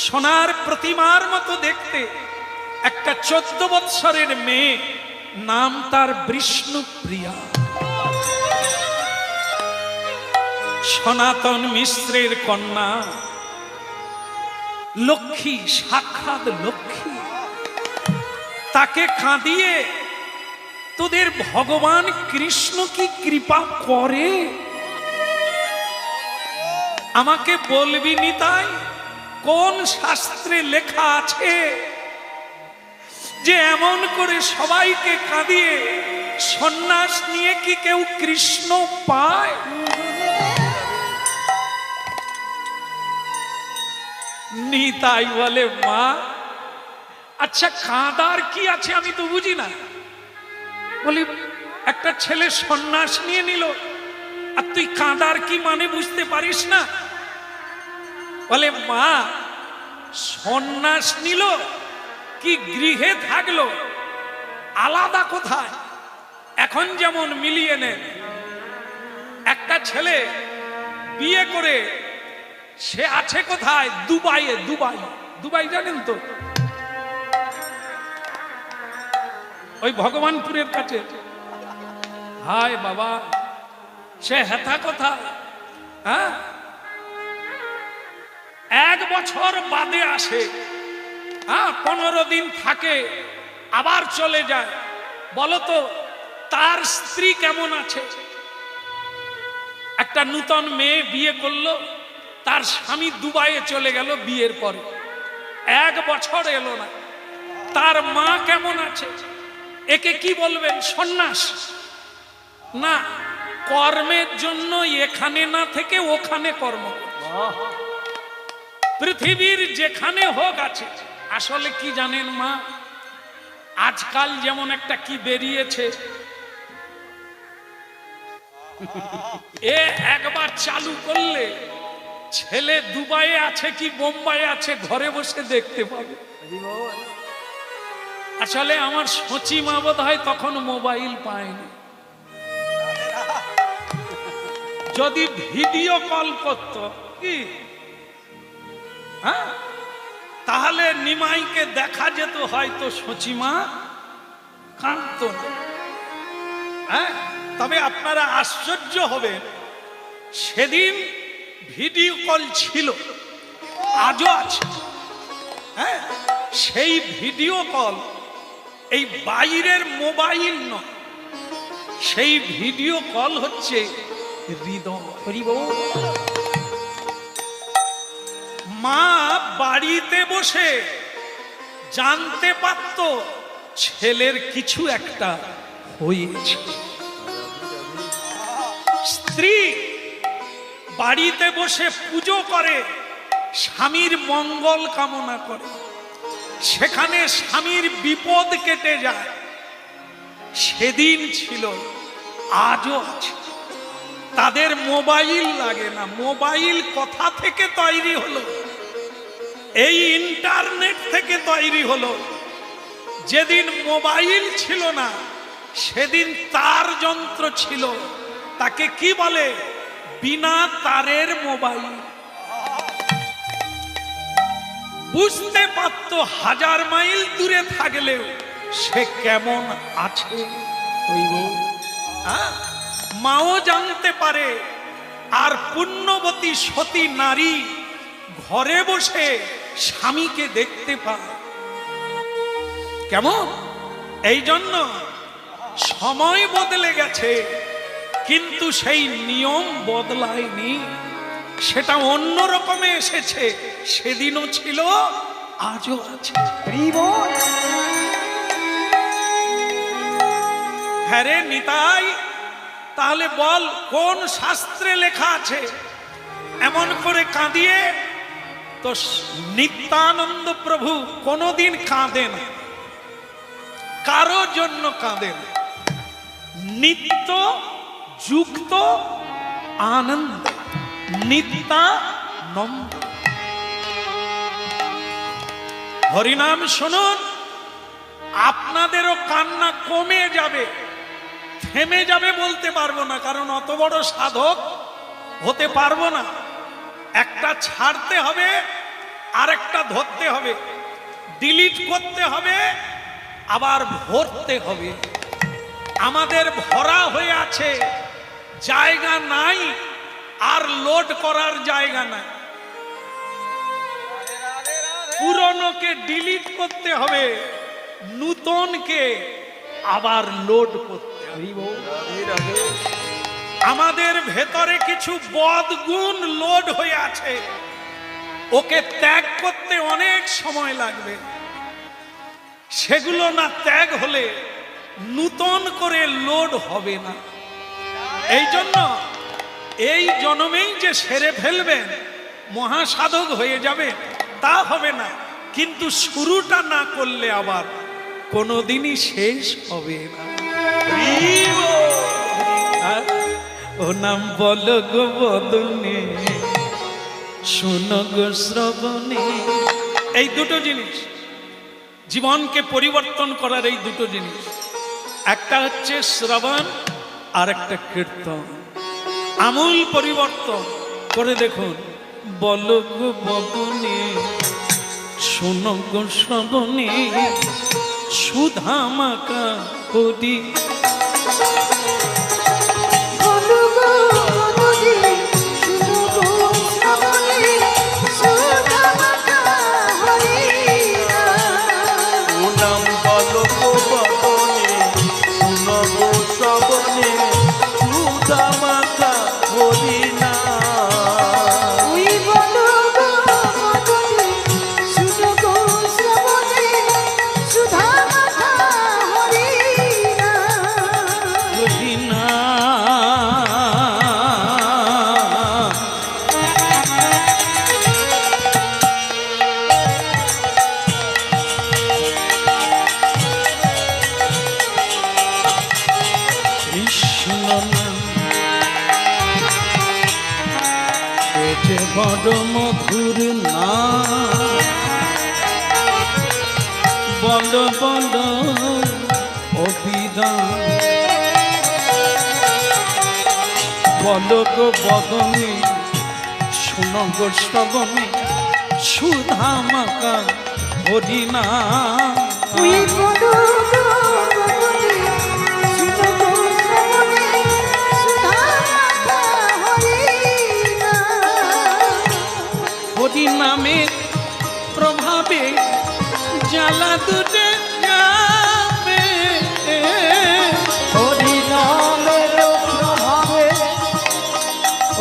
সোনার প্রতিমার মতো দেখতে একটা 14 বৎসরের মেয়ে, নাম তার বিষ্ণুপ্রিয়া, সনাতন মিশ্রের কন্যা, লক্ষ্মী, সাক্ষাৎ লক্ষ্মী, তাকে কাঁদিয়ে তোদের ভগবান কৃষ্ণ কি কৃপা করে? আমাকে বলবি নিতাই, কোন শাস্ত্রে লেখা আছে যে এমন করে সবাইকে কাঁদিয়ে সন্ন্যাস নিয়ে কি কেউ কৃষ্ণ পায়? নিতাই বলে মা, আচ্ছা কাঁদার কি আছে আমি তো বুঝি না। বলি একটা ছেলে সন্ন্যাস নিয়ে নিল আর তুই কাঁদার কি মানে বুঝতে পারিস না? বলে মা, সন্ন্যাস নিল কি গৃহে থাকলো আলাদা কোথায়। এখন যেমন মিলিয়ে নেন, একটা ছেলে বিয়ে করে সে আছে কোথায়? দুবাইয়ে। দুবাই, দুবাই জানেন তো, ওই ভগবানপুরের কাছে। হায় বাবা, সে হেথা কোথায়? হ্যাঁ, 1 বছর বাদে আসে, হ্যাঁ 15 দিন থাকে, আবার চলে যায়। বলতো তার স্ত্রী কেমন আছে? একটা নূতন মেয়ে বিয়ে করলো, তার স্বামী দুবাইয়ে চলে গেল বিয়ের পরে, 1 বছর এলো না। তার মা কেমন আছে? একে কি বলবেন? সন্ন্যাস না, কর্মের জন্য এখানে না থেকে ওখানে কর্ম। পৃথিবীর যেখানে হোক আছে। আসলে কি জানেন মা, আজকাল যেমন একটা কি বেরিয়েছে, এ একবার চালু করলে ছেলে দুবাইয়ে আছে কি বোম্বাইয়ে আছে ঘরে বসে দেখতে পাবে। আসলে আমার সচি মা বোধ হয় তখন মোবাইল পায়নি, যদি ভিডিও কল করত কি, হ্যাঁ তাহলে নিমাইকে দেখা যেত, হয়তো সচিমা কাঁদত না। হ্যাঁ, তবে আপনারা আশ্চর্য হবেন, সেদিন ভিডিও কল ছিল, আজও আছে। হ্যাঁ, সেই ভিডিও কল এই বাইরের মোবাইল নয়, সেই ভিডিও কল হচ্ছে হৃদয়। মা বাড়িতে বসে জানতে পারত ছেলের কিছু একটা হয়েছে। স্ত্রী বাড়িতে বসে পুজো করে, স্বামীর মঙ্গল কামনা করে, সেখানে স্বামীর বিপদ কেটে যায়। সেদিন ছিল, আজও আছে। তাদের মোবাইল লাগে না। মোবাইল কোথা থেকে তৈরি হলো? এই ইন্টারনেট থেকে তৈরি হলো। যেদিন মোবাইল ছিল না সেদিন তার যন্ত্র ছিল, তাকে কি বলে? বিনা তারের মোবাইল। বুঝতে পারত 1000 মাইল দূরে থাকলেও সে কেমন আছে। মাও জানতে পারে। আর পুণ্যবতী সতী নারী ঘরে বসে স্বামীকে দেখতে পায়। কেমন? এই জন্য সময় বদলে গেছে, কিন্তু সেই নিয়ম বদলায়নি। সেটা অন্য রকমে এসেছে, সেদিনও ছিল, আজও আছে। হ্যাঁ রে নিতাই, তাহলে বল কোন শাস্ত্রে লেখা আছে এমন করে কাঁদিয়ে? তো নিত্যানন্দ প্রভু কোনদিন কাঁদেন, কারো জন্য কাঁদেন। নিত্য যুক্ত আনন্দ, নিত্যানন্দ। হরিনাম শুনুন, আপনাদেরও কান্না কমে যাবে, থেমে যাবে বলতে পারবো না, কারণ অত বড় সাধক হতে পারবো না। একটা ছাড়তে হবে, আরেকটা ধরতে হবে, ডিলিট করতে হবে, আবার ভরতে হবে। আমাদের ভরা হয়ে আছে, জায়গা নাই, আর লোড করার জায়গা নাই। পুরনোকে ডিলিট করতে হবে, নূতনকে আবার লোড করতে হবে। আমাদের ভেতরে কিছু বদগুণ লোড হয়ে আছে, ওকে ত্যাগ করতে অনেক সময় লাগবে। সেগুলো না ত্যাগ হলে নূতন করে লোড হবে না। এই জন্য এই জন্মেই যে সেরে ফেলবেন, মহাসাধক হয়ে যাবে, তা হবে না। কিন্তু শুরুটা না করলে আবার কোনোদিনই শেষ হবে না। ও নাম বলো গো বদনে, শোনো গো শ্রবণে। এই দুটো জিনিস জীবনকে পরিবর্তন করার, এই দুটো জিনিস, একটা হচ্ছে শ্রবণ আর একটা কীর্তন। আমূল পরিবর্তন করে দেখুন। বলো গো বদনে, শোনো গো শ্রবণে, সুধা মাখা হরি। বড় মধুর না, বল বল অভিধান। বল গো বদনে, শোনো গো শ্রবণে, সুধা মাখা হরিনা। হরি নামের প্রভাবে জ্বালা দূরে যাবে, হরি নামের প্রভাবে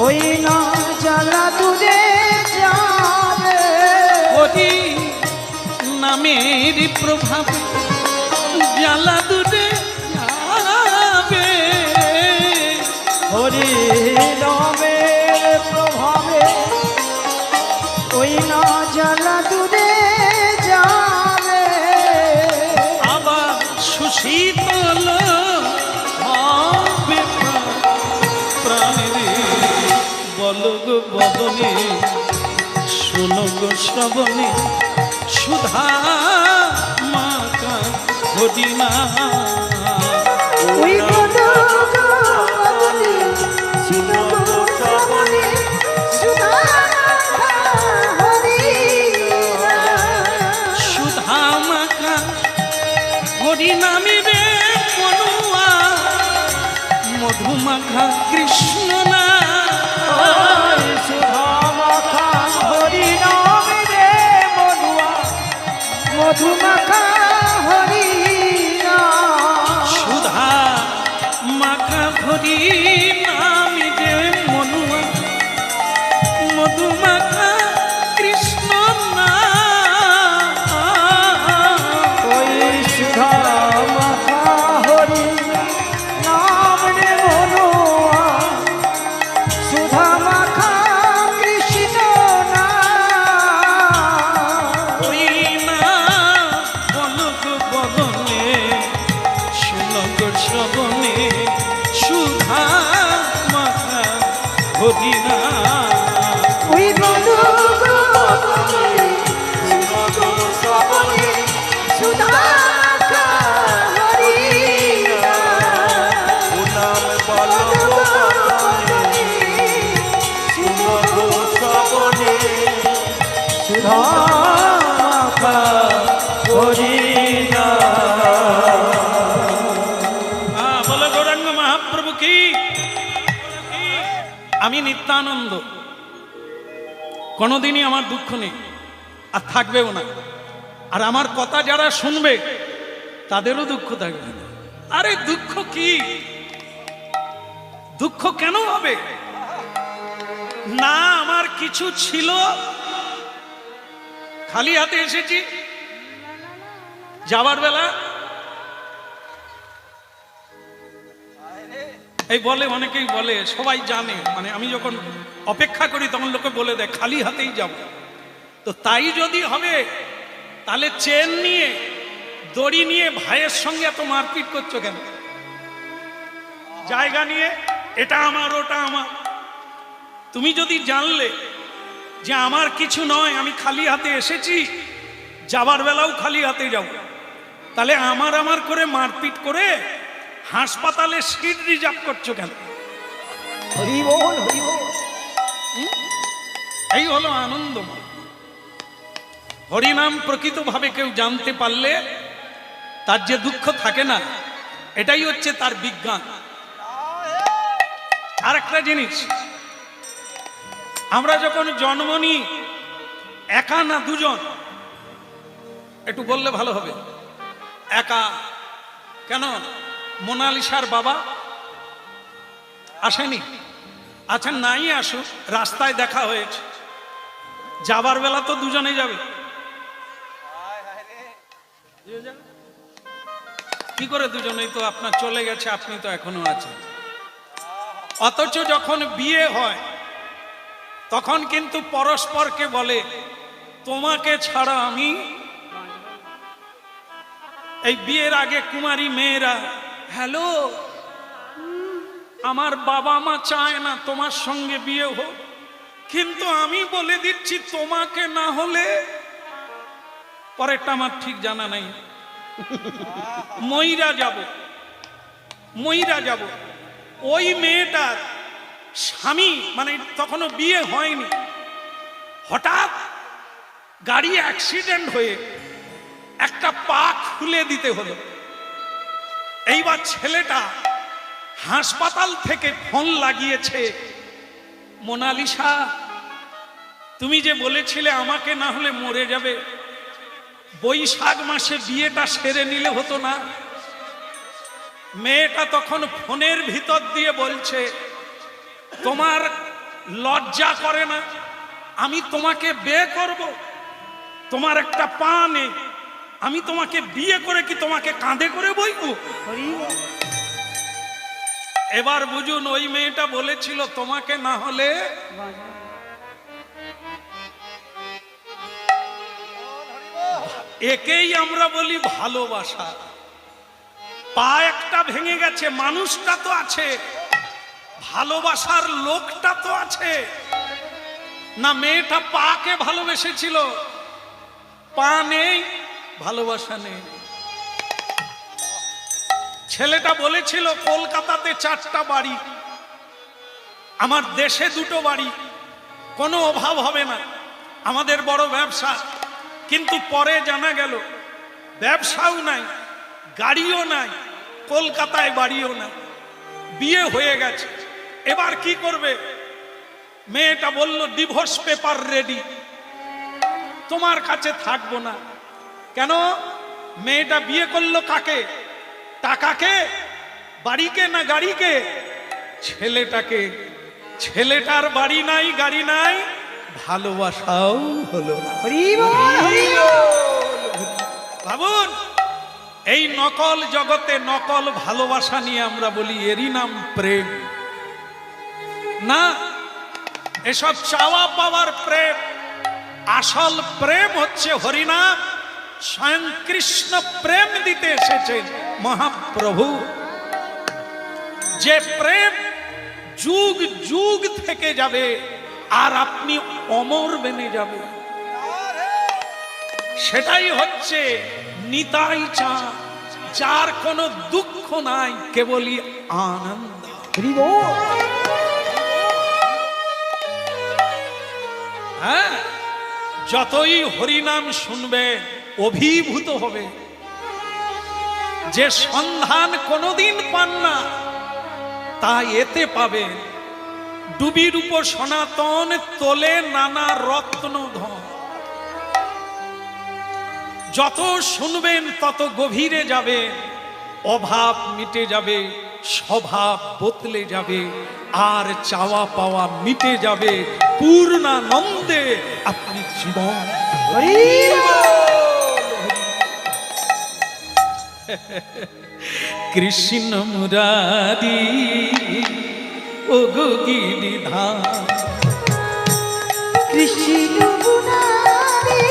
ওই না জ্বালা দূরে যাবে। হরি নামের প্রভাবে জ্বালা দূরে যাবে। হরি নামের প্রভাবে ওই না জ্বালা দূরে যাবে। আবার সুশীতল হবে প্রাণেরে। বল গো বদনে, শোনো গো শ্রবণে, সুধা মাখা হরিনা। ওই বলো গো বদনে, শোনো গো শ্রবণে, সুধা মাখা হরিনা। সুধা মাখা হরিনামে রে মনুয়া, মধু মাখা কৃষ্ণ না। সুধা মাখা হরিনামে রে মনুয়া, মধু মাখা হরিনা। সুধা মাখা হরিনামে রে মনুয়া, মধু মাখা কৃষ্ণ না। ওই সুধা মাখা হরি নাম রে মনুয়া, সুধা মাখা কৃষ্ণ না। ওই না বল গো বদনে, আমি নিত্যানন্দ, কোনোদিনই আমার দুঃখ নেই আর থাকবেও না। আর আমার কথা যারা শুনবে তাদেরও দুঃখ থাকবে না। আরে দুঃখ কি, দুঃখ কেন হবে? না আমার কিছু ছিল, খালি হাতে এসেছি। যাবার বেলা এই বলে, অনেকেই বলে, সবাই জানে, মানে আমি যখন অপেক্ষা করি তখন লোকে বলে দেয় খালি হাতেই যাব। তো তাই যদি হবে তাহলে চেন নিয়ে দড়ি নিয়ে ভাইয়ের সঙ্গে এত মারপিট করছো কেন? জায়গা নিয়ে এটা আমার ওটা আমার। তুমি যদি জানলে যে আমার কিছু নয়, আমি খালি হাতে এসেছি, যাবার বেলাও খালি হাতে যাব, তাহলে আমার আমার করে মারপিট করে হাসপাতালে সিট রিজার্ভ করছো কেন? হরি বল, হরি বল। এই হলো আনন্দ। হরিনাম প্রকৃতভাবে কেউ জানতে পারলে তার যে দুঃখ থাকে না, এটাই হচ্ছে তার বিজ্ঞান। আর একটা জিনিস, আমরা যখন জন্ম নিই একা না দুজন? একটু বললে ভালো হবে। একা কেন? মোনালিসার বাবা আসেনি? আচ্ছা নাই আসুক, রাস্তায় দেখা হয়েছে, যাবার বেলা তো দুজনে যাবে। কি করে দুজনেই? তো আপনার চলে গেছে, আপনি তো এখনো আছেন। অথচ যখন বিয়ে হয় তখন কিন্তু পরস্পরকে বলে তোমাকে ছাড়া আমি। এই বিয়ের আগে কুমারী মেয়েরা, হ্যালো, আমার বাবা মা চায় না তোমার সঙ্গে বিয়ে হোক, কিন্তু আমি বলে দিচ্ছি তোমাকে না হলে। পরেরটা আমার ঠিক জানা নাই। মইরা যাব। ওই মেয়েটার স্বামী, মানে তখনও বিয়ে হয়নি, হঠাৎ গাড়ি অ্যাক্সিডেন্ট হয়ে একটা পা খুলে দিতে হলো। এইবার ছেলেটা হাসপাতাল থেকে ফোন লাগিয়েছে, মোনালিসা তুমি যে বলেছিলে আমাকে না হলে মরে যাবে, বৈশাখ মাসে বিয়েটা সেরে নিলে হতো না? মেয়েটা তখন ফোনের ভিতর দিয়ে বলছে তোমার লজ্জা করে না? আমি তোমাকে বিয়ে করব, তোমার একটা পা নেই, আমি তোমাকে বিয়ে করে কি তোমাকে কাঁধে করে বইব? এবার বুঝুন, ওই মেয়েটা বলেছিল তোমাকে না হলে। একেই আমরা বলি ভালোবাসা। পা একটা ভেঙে গেছে, মানুষটা তো আছে, ভালোবাসার লোকটা তো আছে না? মেয়েটা পাকে ভালোবেসেছিল, পা নেই, ভালোবাসা নেই। ছেলেটা বলেছিল কলকাতাতে 4টা বাড়ি, আমার দেশে 2টো বাড়ি, কোনো অভাব হবে না, আমাদের বড় ব্যবসা। কিন্তু পরে জানা গেল ব্যবসাও নাই, গাড়িও নাই, কলকাতায় বাড়িও নাই, বিয়ে হয়ে গেছে। এবার কি করবে? মেয়েটা বলল ডিভোর্স পেপার রেডি, তোমার কাছে থাকবো না। কেন? মেয়েটা বিয়ে করলো কাকে? টাকাকে, বাড়িকে না গাড়িকে? ছেলেটাকে। ছেলেটার বাড়ি নাই, গাড়ি নাই, ভালোবাসাও হলো না। ভাবুন, এই নকল জগতে নকল ভালোবাসা নিয়ে আমরা বলি এরই নাম প্রেম। না, এসব চাওয়া পাওয়ার প্রেম। আসল প্রেম হচ্ছে হরিনাম। স্বয়ং কৃষ্ণ প্রেম দিতে এসেছেন মহাপ্রভু। যে প্রেম যুগ যুগ থেকে যাবে আর আপনি অমর বেনে যাবে, সেটাই হচ্ছে নিতাই চাঁদ, যার কোনো দুঃখ নাই, কেবলই আনন্দ। হ্যাঁ, যতই হরিনাম শুনবে অভিভূত হবে। যে সন্ধান কোনোদিন পান না তা এতে পাবে। ডুবির উপর সনাতন তোলে নানা রত্ন ধন। যত শুনবেন তত গভীরে যাবে, অভাব মিটে যাবে, স্বভাব বদলে যাবে, আর চাওয়া পাওয়া মিটে যাবে। পূর্ণানন্দে আপনি জীবন। হরি কৃষ্ণ মুরারি ও গো গিরিধাম, কৃষ্ণ মুরারি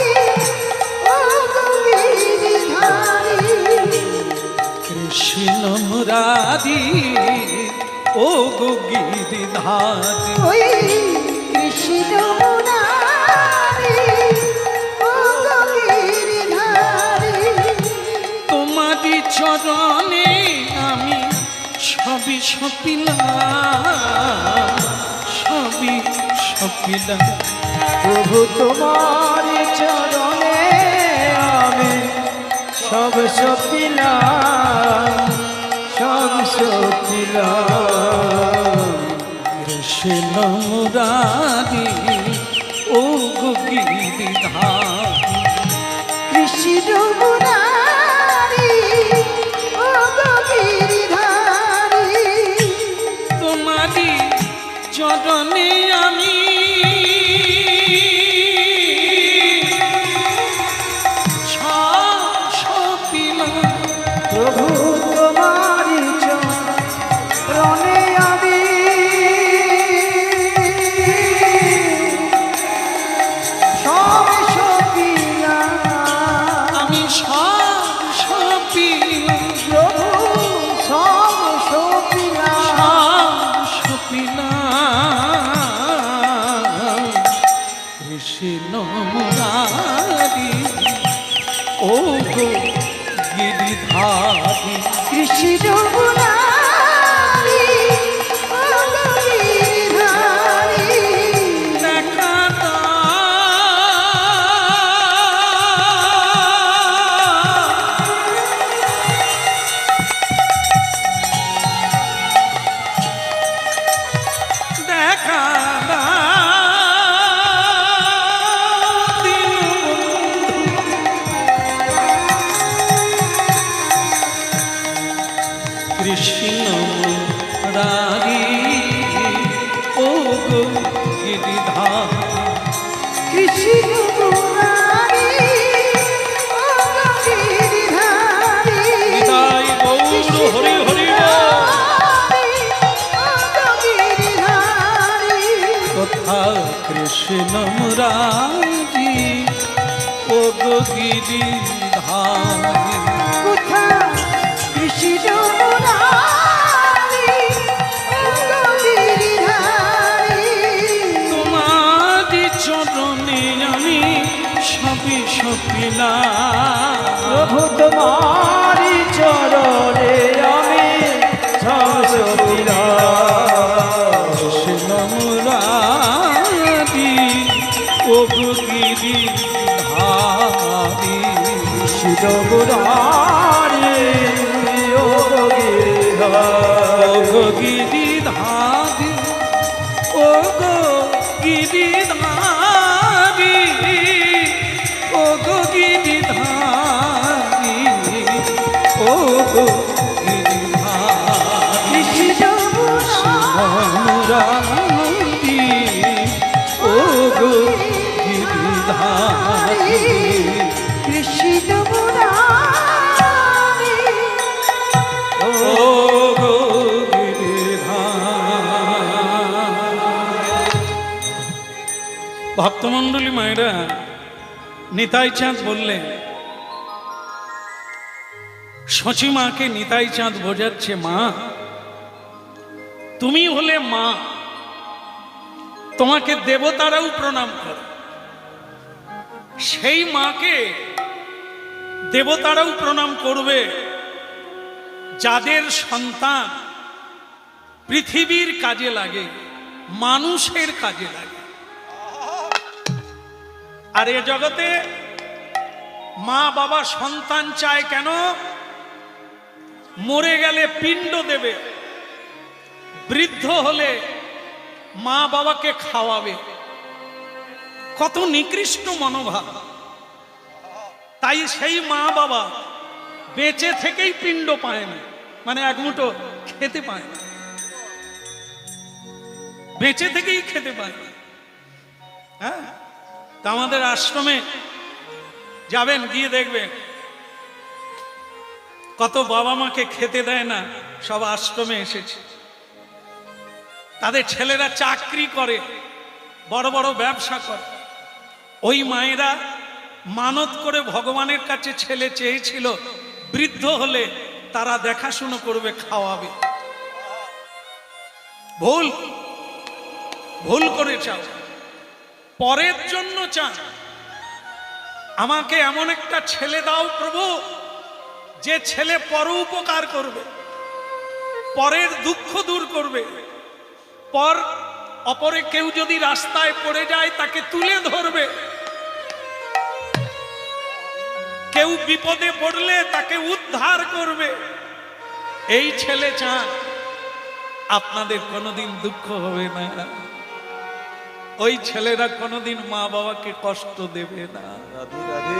ও গো গিরিধারী, কৃষ্ণ মুরারি ও গো গিরিধারী। ওই কৃষ্ণ মুরারি ও গো গিরিধারী, তোমারি চরণে আমি সবই সপিলাম, সবই সপিলাম। প্রভু তোমার চরণে আমি সব সপিলাম, সব সপিলাম। কৃষ্ণ মুরারি ও গো গিরিধারী, কৃষ্ণ মুরারি ও গো গিরিধারী, তোমারি চরণে আমি সব সপিলাম। প্রভু তোমার চরণে আমি সব সপিলাম, আমি সব সপিলাম, প্রভু সব সপিলাম। সব সপিলাম। কৃষ্ণ মুরারি ও গো গিরিধারী, কৃষ্ণ মুরারি ও গো গিরিধারী, দেখা দাও। দেখা দাও দীনবন্ধু। কৃষ্ণ মুরারি ও গো গিরিধারী, কৃষ্ণ মুরারি ও গো গিরিধারী, হৃদয় গৌর হরি হরি বল। কোথা কৃষ্ণ মুরারি ও গো গিরিধারী, তোমারি চরণে আমি সবই সপিলাম। প্রভু তোমারি চরণে আমি সব সপিলাম, কৃষ্ণ মুরারি ও গো গিরিধারী, শিব মুরারি ও গো গিরিধারী, ও গো গিরিধারী, ও গো গিরিধারী, ও গো গিরিধারী, ও গো গিরিধারী। কৃষ্ণ মুরারি ও গো গিরিধারী, কৃষ্ণ মুরারি ও গো গিরিধারী। ভক্তমণ্ডলী মায়েরা, নিতাই চাঁদ বললেন, শচী মাকে নিতাই চাঁদ বোঝাচ্ছে, মা তুমি হলে মা, তোমাকে দেবতারাও প্রণাম করে। সেই মাকে দেবতারাও প্রণাম করবে যাদের সন্তান পৃথিবীর কাজে লাগে, মানুষের কাজে লাগে। আর এ জগতে মা বাবা সন্তান চায় কেন? মরে গেলে পিণ্ড দেবে, বৃদ্ধ হলে মা বাবাকে খাওয়াবে, কত নিকৃষ্ট মনোভাব। তাই সেই মা বাবা বেঁচে থেকেই পিণ্ড পায় না, মানে এক মুঠো খেতে পায় না, বেঁচে থেকেই খেতে পায় না। হ্যাঁ, তা আমাদের আশ্রমে যাবেন, গিয়ে দেখবেন কত বাবা মাকে খেতে দেয় না, সব আশ্রমে এসেছে। তাদের ছেলেরা চাকরি করে, বড় বড় ব্যবসা করে। ওই মায়েরা মানত করে ভগবানের কাছে ছেলে চেয়েছিল, বৃদ্ধ হলে তারা দেখাশুনো করবে, খাওয়াবে। ভুল ভুল করে চাও, পরের জন্য চান। আমাকে এমন একটা ছেলে দাও প্রভু, যে ছেলে পর উপকার করবে, পরের দুঃখ দূর করবে, পর অপরে কেউ যদি রাস্তায় পড়ে যায় তাকে তুলে ধরবে, কেউ বিপদে পড়লে তাকে উদ্ধার করবে। এই ছেলে চান, আপনাদের কোনোদিন দুঃখ হবে না, ওই ছেলেরা কোনোদিন মা বাবাকে কষ্ট দেবে না। রাধে রাধে।